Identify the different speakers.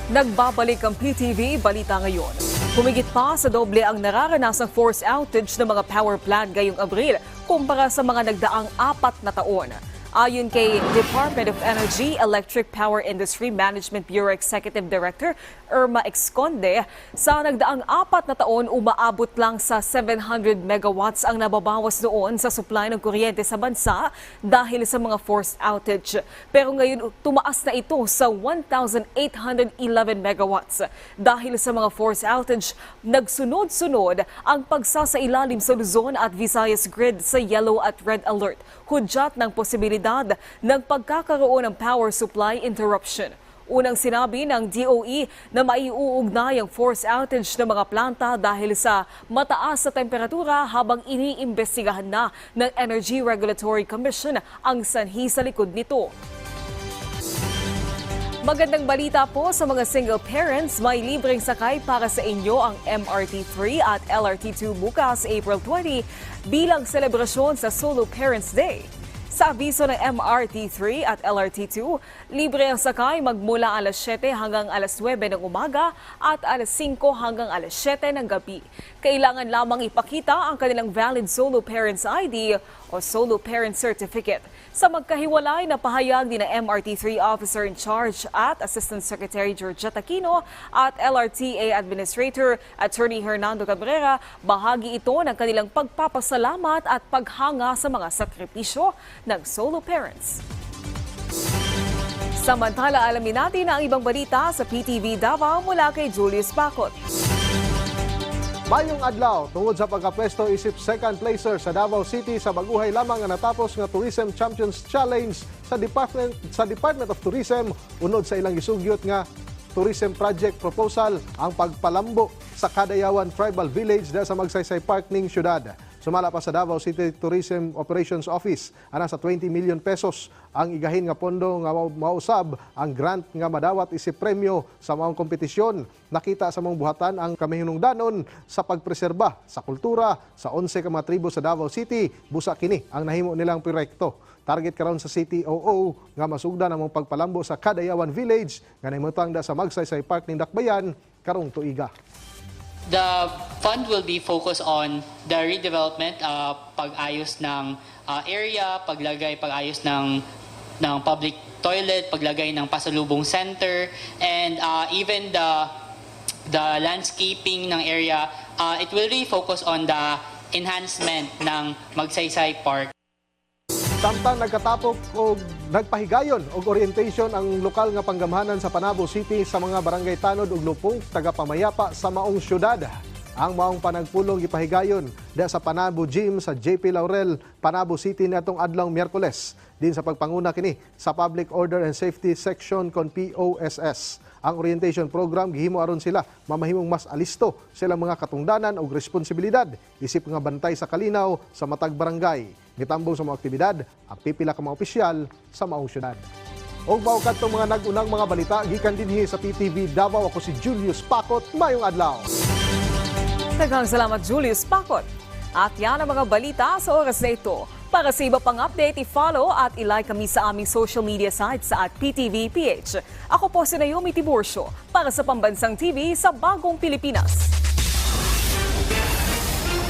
Speaker 1: Nagbabalik ang PTV Balita ngayon. Humigit pa sa doble ang nararanasang force outage ng mga power plant ngayong Abril kumpara sa mga nagdaang 4 na taon. Ayon kay Department of Energy Electric Power Industry Management Bureau Executive Director Irma Exconde, sa nagdaang 4 na taon umaabot lang sa 700 megawatts ang nababawas noon sa supply ng kuryente sa bansa dahil sa mga forced outage. Pero ngayon tumaas na ito sa 1,811 megawatts. Dahil sa mga forced outage, nagsunod-sunod ang pagsasailalim sa Luzon at Visayas grid sa yellow at red alert. Hudyat ng posibilidad ng pagkakaroon ng power supply interruption. Unang sinabi ng DOE na maiuugnay ang force outage ng mga planta dahil sa mataas na temperatura habang iniimbestigahan na ng Energy Regulatory Commission ang sanhi sa likod nito. Magandang balita po sa mga single parents, may libreng sakay para sa inyo ang MRT3 at LRT2 bukas April 20 bilang selebrasyon sa Solo Parents Day. Sa abiso ng MRT3 at LRT2, libre ang sakay magmula alas 7 hanggang alas 9 ng umaga at alas 5 hanggang alas 7 ng gabi. Kailangan lamang ipakita ang kanilang valid Solo Parents ID o Solo Parent Certificate. Sa magkahiwalay na pahayag ni na MRT3 Officer in Charge at Assistant Secretary Georgette Aquino at LRTA Administrator Attorney Hernando Cabrera, bahagi ito ng kanilang pagpapasalamat at paghanga sa mga sakripisyo ng solo parents. Samantala, alamin natin ang ibang balita sa PTV Davao mula kay Julius Bacot.
Speaker 2: Mayong adlaw, tungod sa pagkapwesto isip second placer sa Davao City sa baguhay lamang nga natapos nga Tourism Champions Challenge sa Department of Tourism unod sa ilang gisugyot nga tourism project proposal ang pagpalambo sa Kadayawan Tribal Village dahil sa Magsaysay Park ning syudad. Sumala pa sa Davao City Tourism Operations Office ana sa 20 million pesos ang igahin nga pondo nga mausab ang grant nga madawat isip premyo sa maong kompetisyon. Nakita sa mong buhatan ang kamihinungdanon sa pagpreserba sa kultura sa 11 ka mga tribo sa Davao City. Busa kini ang nahimo nilang proyekto. Target karon sa CTOO nga masugdan ang mong pagpalambo sa Kadayawan Village nga nahimutang da sa Magsaysay Park ning Dakbayan karong tuiga.
Speaker 3: The fund will be focused on the redevelopment, pag-ayos ng area, pag-ayos ng public toilet, paglagay ng pasalubong center, and even the landscaping ng area. It will really focus on the enhancement ng Magsaysay Park.
Speaker 2: Samtang nagkatapok o nagpahigayon og orientation ang lokal nga panggamhanan sa Panabo City sa mga barangay Tanod ug Lupong tagapamayapa sa maong syudad. Ang maong panagpulong gipahigayon da sa Panabo Gym sa JP Laurel, Panabo City niadtong adlaw Miyerkules. Din sa pagpanguna kini sa Public Order and Safety Section kon POSS. Ang orientation program gihimo aron sila mamahimong mas alisto silang mga katungdanan ug responsibilidad isip nga bantay sa kalinaw sa matag barangay. Gitambong sa mga aktibidad ang pipila ka mga opisyal sa maong syudad. Og mao kadtong mga nag-unang mga balita gikan dinhi sa PTV Davao, ako si Julius Bacot. Mayong adlaw.
Speaker 1: Daghang salamat Julius Bacot. At yan ang mga balita sa oras na ito. Para sa iba pang update, i-follow at i-like kami sa aming social media sites sa @PTVPH. Ako po si Naomi Tiburcio para sa Pambansang TV sa Bagong Pilipinas.